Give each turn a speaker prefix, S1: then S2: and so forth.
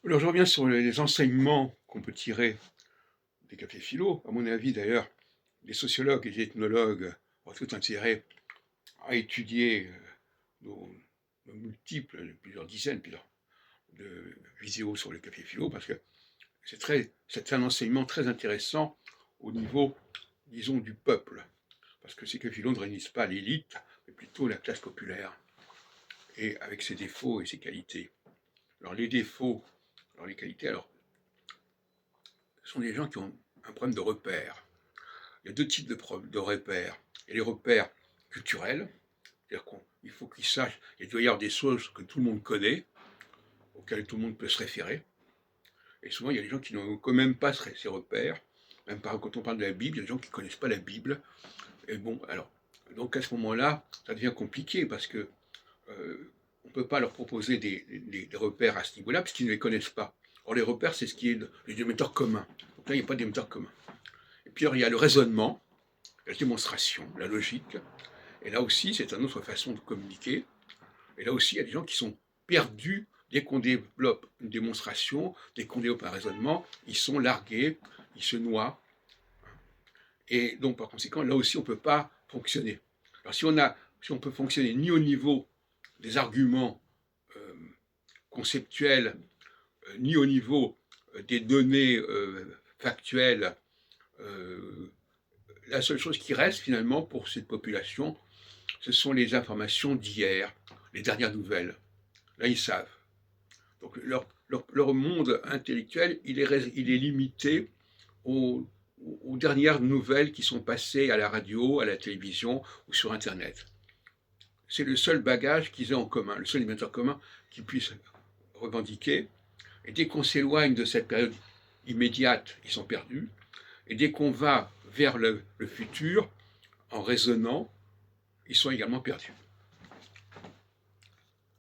S1: Alors je reviens sur les enseignements qu'on peut tirer des cafés philo. À mon avis d'ailleurs, les sociologues et les ethnologues ont tout intérêt à étudier nos multiples, plusieurs dizaines, de vidéos sur le café philo, parce que c'est un enseignement très intéressant au niveau, disons, du peuple. Parce que ces cafés philo ne réunissent pas l'élite, mais plutôt la classe populaire, et avec ses défauts et ses qualités. Alors les défauts, alors les qualités, alors, ce sont des gens qui ont un problème de repère. Il y a deux types de repères. Il y a les repères culturels, c'est-à-dire qu'il faut qu'ils sachent, il doit y avoir des choses que tout le monde connaît, auxquelles tout le monde peut se référer. Et souvent, il y a des gens qui n'ont quand même pas ces repères. Même quand on parle de la Bible, il y a des gens qui ne connaissent pas la Bible. Et bon, alors, donc à ce moment-là, ça devient compliqué parce que on ne peut pas leur proposer des repères à ce niveau-là, parce qu'ils ne les connaissent pas. Or, les repères, c'est ce qui est le dénominateur commun. Donc là, il n'y a pas de dénominateur commun. Et puis, alors, il y a le raisonnement, la démonstration, la logique. Et là aussi, c'est une autre façon de communiquer. Et là aussi, il y a des gens qui sont perdus dès qu'on développe une démonstration, dès qu'on développe un raisonnement, ils sont largués, ils se noient. Et donc, par conséquent, là aussi, on ne peut pas fonctionner. Alors, si on peut fonctionner ni au niveau des arguments conceptuels, ni au niveau des données factuelles, la seule chose qui reste finalement pour cette population, ce sont les informations d'hier, les dernières nouvelles. Là, ils savent. Donc leur monde intellectuel, il est limité aux dernières nouvelles qui sont passées à la radio, à la télévision ou sur Internet. C'est le seul bagage qu'ils aient en commun, le seul émetteur commun qu'ils puissent revendiquer. Et dès qu'on s'éloigne de cette période immédiate, ils sont perdus. Et dès qu'on va vers le futur, en raisonnant, ils sont également perdus.